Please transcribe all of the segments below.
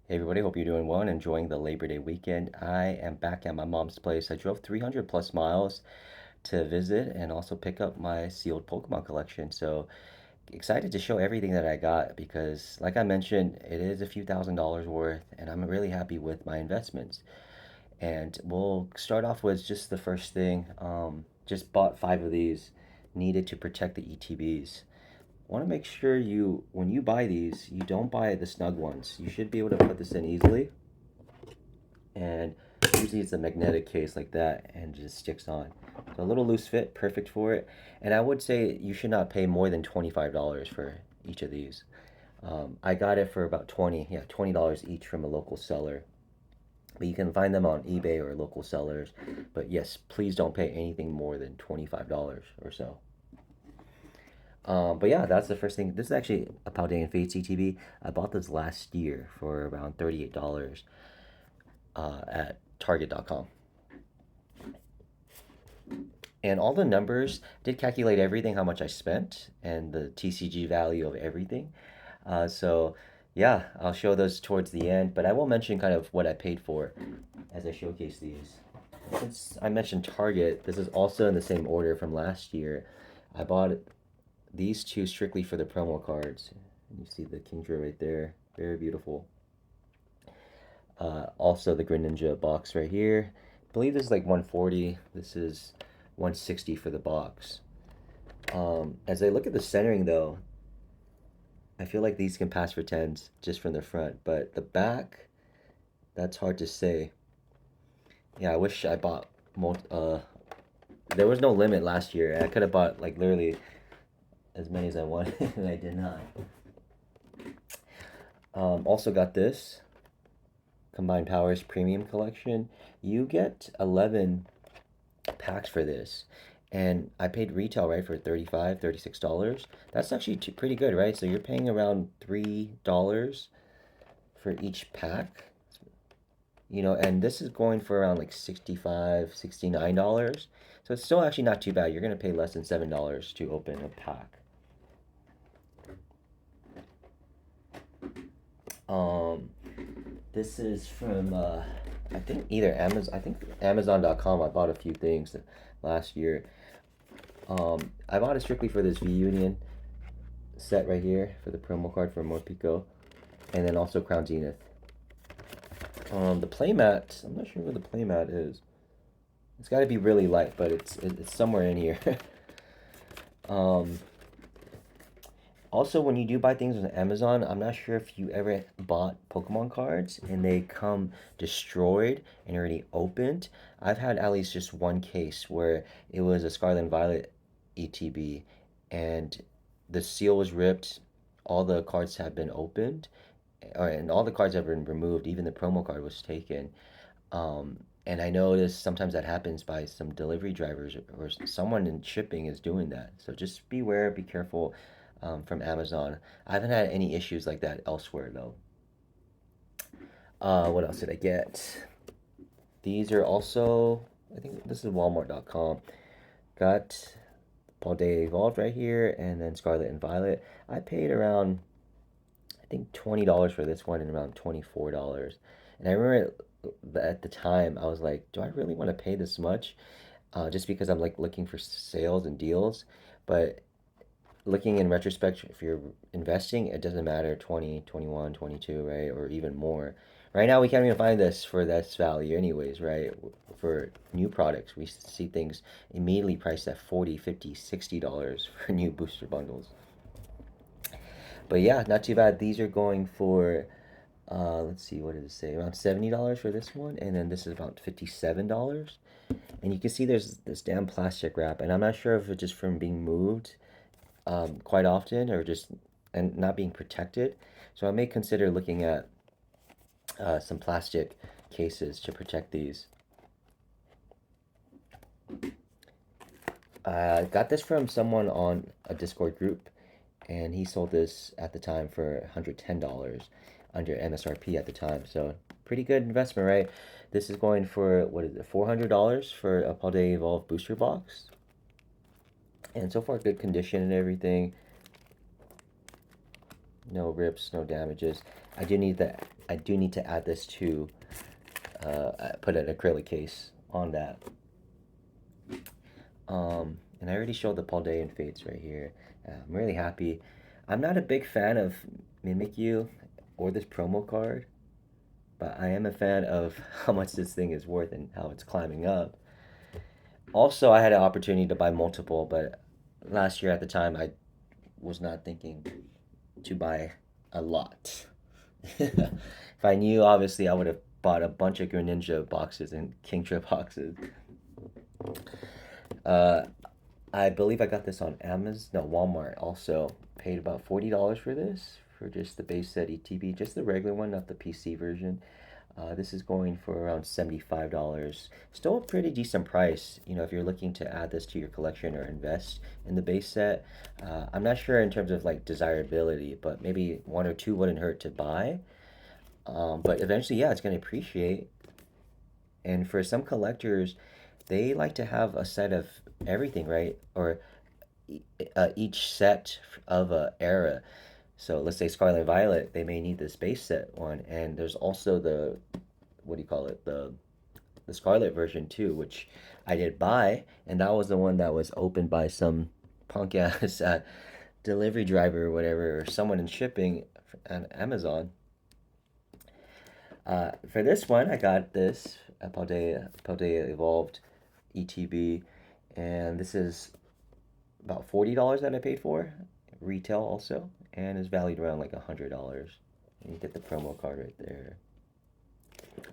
Hey everybody, hope you're doing well and enjoying the Labor Day weekend. I am back at my mom's place. I drove 300 plus miles to visit and also pick up my sealed Pokemon collection. So excited to show everything that I got because, like I mentioned, it is a few $1,000s worth and I'm really happy with my investments. And we'll start off with just the first thing. Just bought five of these, needed to protect the ETBs. Want to make sure when you buy these, you don't buy the snug ones. You should be able to put this in easily, and usually it's a magnetic case like that and just sticks on. So a little loose fit, perfect for it. And I would say you should not pay more than $25 for each of these. I got it for about $20 each from a local seller. But you can find them on eBay or local sellers. But yes, please don't pay anything more than $25 or so. But yeah, that's the first thing. This is actually a Paldean and Fade CTV. I bought this last year for around $38 at Target.com. And all the numbers did calculate everything, how much I spent, and the TCG value of everything. So yeah, I'll show those towards the end, but I will mention kind of what I paid for as I showcase these. Since I mentioned Target, this is also in the same order from last year. I bought these two strictly for the promo cards. You see the Kingdra right there, very beautiful. Also the Greninja box right here. I believe this is like 140. This is 160 for the box. As I look at the centering though, I feel like these can pass for tens just from the front, but the back, that's hard to say. Yeah, I wish I bought more. There was no limit last year. I could have bought like literally as many as I wanted, and I did not. Also got this Combined Powers Premium Collection. You get 11 packs for this. And I paid retail, right, for $36. That's actually pretty good, right? So you're paying around $3 for each pack, and this is going for around like $69. So it's still actually not too bad. You're going to pay less than $7 to open a pack. Um, this is from I think either Amazon. I think Amazon.com. I bought a few things last year. I bought it strictly for this V Union set right here for the promo card for Morpeko, and then also Crown Zenith. The playmat. I'm not sure where the playmat is. It's got to be really light, but it's somewhere in here. um, Also, when you do buy things on Amazon, I'm not sure if you ever bought Pokemon cards and they come destroyed and already opened. I've had at least just one case where it was a Scarlet and Violet ETB and the seal was ripped, all the cards have been opened, and all the cards have been removed, even the promo card was taken. And I notice sometimes that happens by some delivery drivers or someone in shipping is doing that. So just beware, be careful from Amazon. I haven't had any issues like that elsewhere though. What else did I get? These are also, I think this is Walmart.com. Got Paldea Evolved right here, and then Scarlet and Violet. I paid around, I think $20 for this one and around $24. And I remember at the time I was like, do I really want to pay this much? Just because I'm like looking for sales and deals. But looking in retrospect, if you're investing, it doesn't matter 20, 21, 22, right? Or even more. Right now, we can't even find this for this value, anyways, right? For new products, we see things immediately priced at 40, 50, $60 for new booster bundles. But yeah, not too bad. These are going for, let's see, what did it say? Around $70 for this one, and then this is about $57. And you can see there's this damn plastic wrap, and I'm not sure if it's just from being moved quite often or just and not being protected. So I may consider looking at some plastic cases to protect these. I got this from someone on a Discord group, and he sold this at the time for $110 under MSRP at the time. So pretty good investment, right? This is going for, what is it, $400 for a Paldea Evolved booster box. And so far, good condition and everything. No rips, no damages. I do need to add this to put an acrylic case on that. And I already showed the Paldean Fates right here. I'm really happy. I'm not a big fan of Mimikyu or this promo card, but I am a fan of how much this thing is worth and how it's climbing up. Also, I had an opportunity to buy multiple, but last year at the time, I was not thinking to buy a lot. If I knew, obviously, I would have bought a bunch of Greninja boxes and Kingdra boxes. Uh, I believe I got this on Amazon, no, Walmart also. Paid about $40 for this, for just the base set ETB, just the regular one, not the PC version. This is going for around $75. Still a pretty decent price, you know, if you're looking to add this to your collection or invest in the base set. I'm not sure in terms of like desirability, but maybe one or two wouldn't hurt to buy. But eventually, yeah, it's going to appreciate. And for some collectors, they like to have a set of everything, right? Or each set of a era. So let's say Scarlet and Violet, they may need this base set one, and there's also the what do you call it, the Scarlet version too, which I did buy, and that was the one that was opened by some punk ass delivery driver or whatever, or someone in shipping on Amazon. For this one, I got this Paldea Evolved ETB, and this is about $40 that I paid for, retail also, and is valued around like $100. And you get the promo card right there.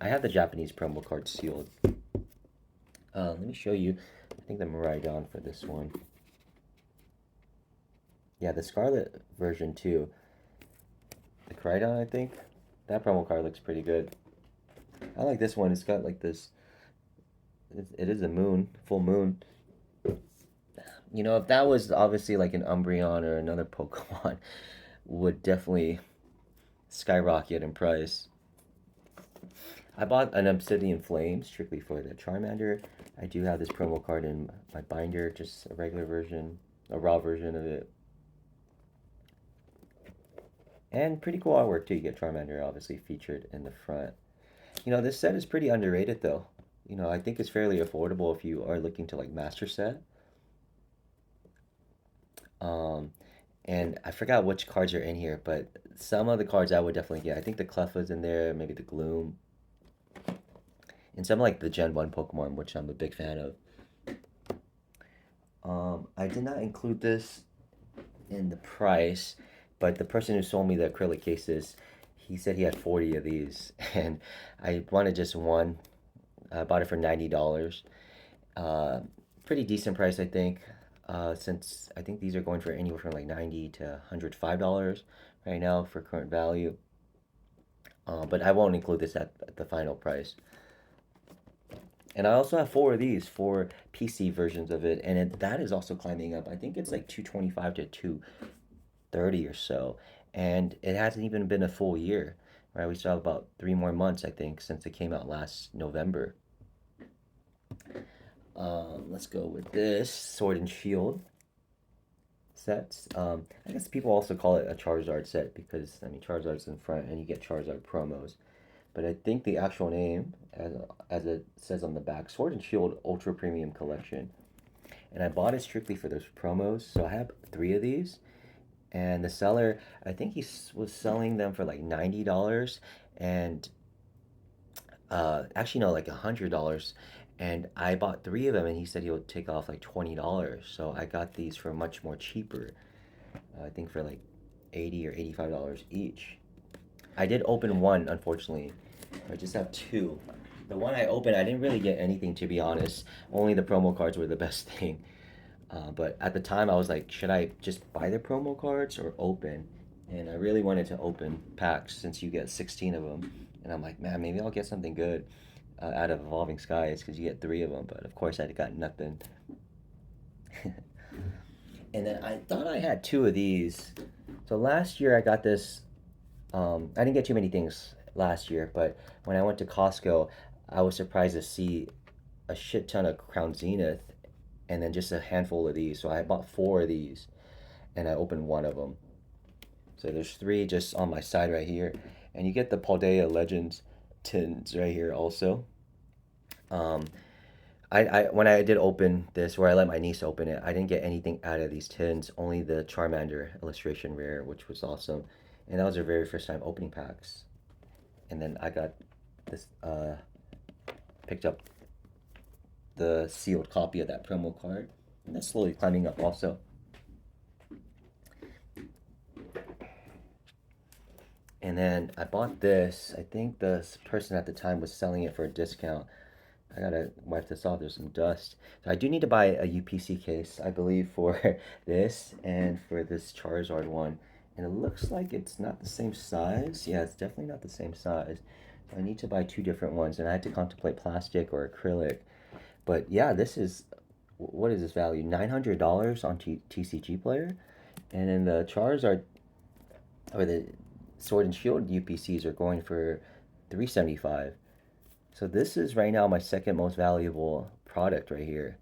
I have the Japanese promo card sealed. Let me show you. I think the Miraidon for this one. Yeah, the Scarlet version too. The Miraidon, I think. That promo card looks pretty good. I like this one. It's got like this. It is a moon, full moon. You know, if that was obviously like an Umbreon or another Pokemon, would definitely skyrocket in price. I bought an Obsidian Flame strictly for the Charmander. I do have this promo card in my binder, just a regular version, a raw version of it. And pretty cool artwork too. You get Charmander obviously featured in the front. You know, this set is pretty underrated though. You know, I think it's fairly affordable if you are looking to like master set. Um, and I forgot which cards are in here, but some of the cards I would definitely get. I think the Cleffa's in there, maybe the Gloom, and some like the Gen 1 Pokemon, which I'm a big fan of. I did not include this in the price, but the person who sold me the acrylic cases, he said he had 40 of these, and I wanted just one. I bought it for $90. Uh, Pretty decent price, I think. Since I think these are going for anywhere from like $90 to $105 right now for current value. But I won't include this at the final price. And I also have four of these, four PC versions of it, and that is also climbing up. I think it's like 225 to 230 or so, and it hasn't even been a full year, right? We still have about 3 more months, I think, since it came out last November. Let's go with this Sword and Shield sets. I guess people also call it a Charizard set because I mean Charizard's in front and you get Charizard promos. But I think the actual name, as it says on the back, Sword and Shield Ultra Premium Collection. And I bought it strictly for those promos. So I have three of these. And the seller, I think he was selling them for like $90. And actually, no, like $100. And I bought three of them and he said he would take off like $20. So I got these for much more cheaper. I think for like $80 or $85 each. I did open one, unfortunately. I just have two. The one I opened, I didn't really get anything to be honest. Only the promo cards were the best thing. But at the time, I was like, should I just buy the promo cards or open? And I really wanted to open packs since you get 16 of them. And I'm like, man, maybe I'll get something good out of Evolving Skies because you get three of them. But of course, I got nothing. And then I thought I had two of these. So last year, I got this. I didn't get too many things last year, but when I went to Costco, I was surprised to see a shit ton of Crown Zenith and then just a handful of these. So I bought four of these and I opened one of them. So there's three just on my side right here. And you get the Paldea Legends tins right here also. Um, I when I did open this, where I let my niece open it, I didn't get anything out of these tins, only the Charmander illustration rare, which was awesome. And that was her very first time opening packs. And then I got this, picked up the sealed copy of that promo card. And that's slowly climbing up also. And then I bought this. I think the person at the time was selling it for a discount. I gotta wipe this off. There's some dust. So I do need to buy a UPC case, I believe, for this and for this Charizard one. And it looks like it's not the same size. Yeah, it's definitely not the same size. So I need to buy two different ones, and I had to contemplate plastic or acrylic. But yeah, this is, what is this value? $900 on TCG Player, and then the Charizard or the Sword and Shield UPCs are going for 375. So this is right now my second most valuable product right here,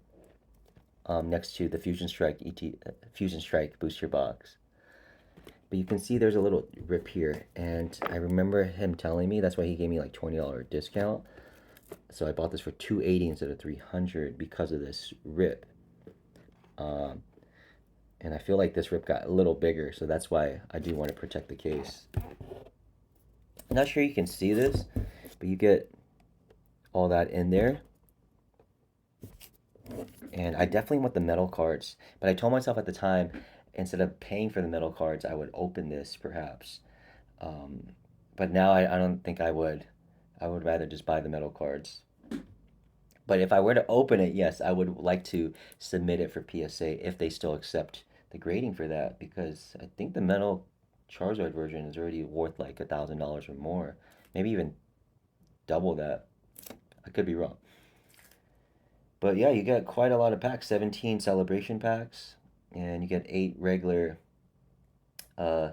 next to the Fusion Strike booster box. But you can see there's a little rip here, and I remember him telling me that's why he gave me like $20 discount. So I bought this for 280 instead of 300 because of this rip. Um, and I feel like this rip got a little bigger, so that's why I do want to protect the case. I'm not sure you can see this, but you get all that in there. And I definitely want the metal cards, but I told myself at the time, instead of paying for the metal cards, I would open this perhaps. Um, but now I don't think I would. I would rather just buy the metal cards. But if I were to open it, yes, I would like to submit it for PSA if they still accept the grading for that, because I think the metal Charizard version is already worth like $1,000 or more, maybe even double that. I could be wrong. But yeah, you get quite a lot of packs, 17 celebration packs, and you get 8 regular uh,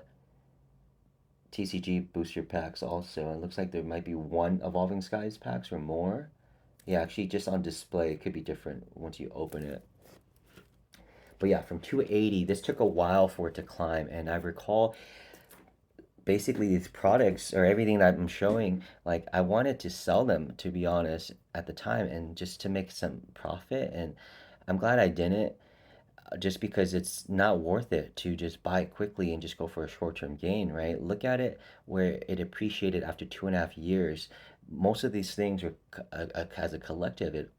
TCG booster packs also. It looks like there might be one Evolving Skies packs or more. Yeah, actually, just on display, it could be different once you open it. But yeah, from 280, this took a while for it to climb, and I recall basically these products or everything that I'm showing, like I wanted to sell them to be honest at the time and just to make some profit, and I'm glad I didn't, just because it's not worth it to just buy it quickly and just go for a short-term gain, right? Look at it where it appreciated after 2.5 years. Most of these things are as a collective, it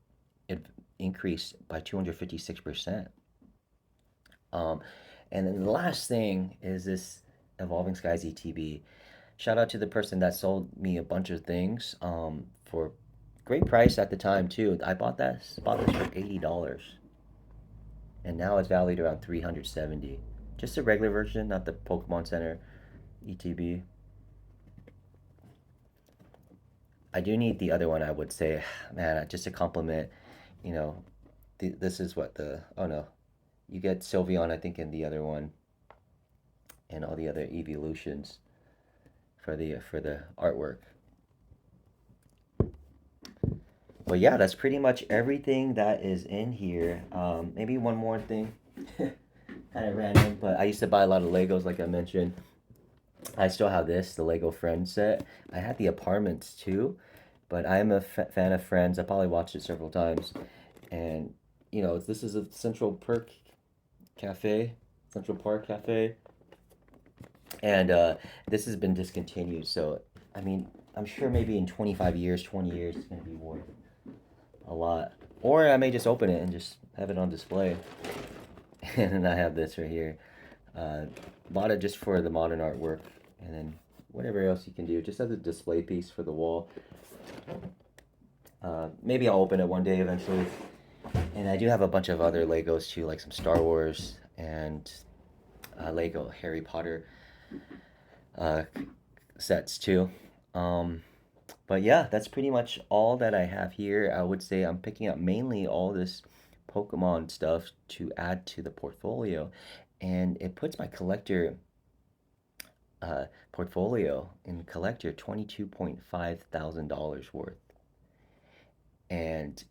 increased by 256%. Um, and then the last thing is this Evolving Skies ETB. Shout out to the person that sold me a bunch of things for great price at the time too. I bought this for $80, and now it's valued around 370. Just the regular version, not the Pokemon Center ETB. I do need the other one, I would say. Man, just a compliment. You know, this is what the, oh no, you get Sylveon, I think, in the other one, and all the other evolutions for the artwork. But yeah, that's pretty much everything that is in here. Maybe one more thing, kind of random, but I used to buy a lot of Legos, like I mentioned. I still have this, the Lego Friends set. I had the apartments too, but I'm a fan of Friends. I probably watched it several times, and this is a Cafe, Central Park Cafe, and this has been discontinued. So, I mean, I'm sure maybe in 25 years, 20 years, it's gonna be worth a lot. Or I may just open it and just have it on display. And then I have this right here. Uh, Bought it just for the modern artwork, and then whatever else you can do, just as a display piece for the wall. Maybe I'll open it one day eventually. And I do have a bunch of other Legos too, like some Star Wars and Lego Harry Potter uh, sets too. Um, but yeah, that's pretty much all that I have here. I would say I'm picking up mainly all this Pokemon stuff to add to the portfolio, and it puts my collector portfolio in collector $22,500 worth. And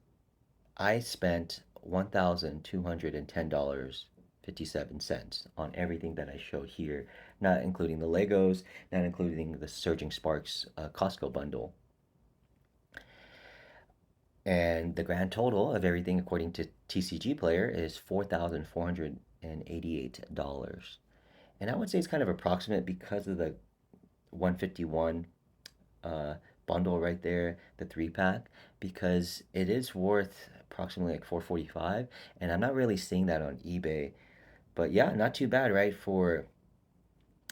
I spent $1,210.57 on everything that I show here. not including the Legos, not including the Surging Sparks Costco bundle. And the grand total of everything, according to TCG Player, is $4,488. And I would say it's kind of approximate because of the 151 uh, bundle right there, the 3 pack, because it is worth approximately like 445, and I'm not really seeing that on eBay. But yeah, not too bad, right? For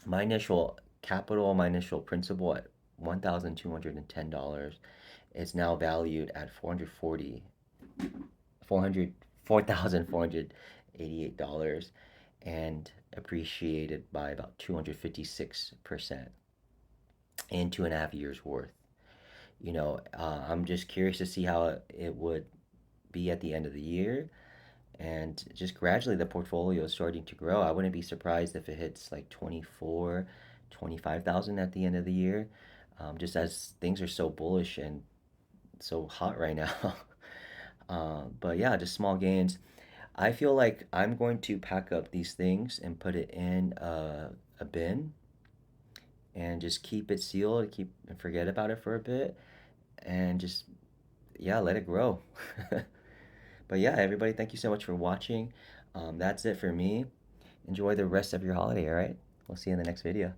my initial capital, my initial principal at $1,210 is now valued at 4,488 and appreciated by about 256% in 2.5 years worth. I'm just curious to see how it would be at the end of the year. And just gradually, the portfolio is starting to grow. I wouldn't be surprised if it hits like 24, 25,000 at the end of the year, just as things are so bullish and so hot right now. But yeah, just small gains. I feel like I'm going to pack up these things and put it in a bin and just keep it sealed, keep and forget about it for a bit, and just yeah, let it grow. But yeah, everybody, thank you so much for watching. That's it for me. Enjoy the rest of your holiday, all right? We'll see you in the next video.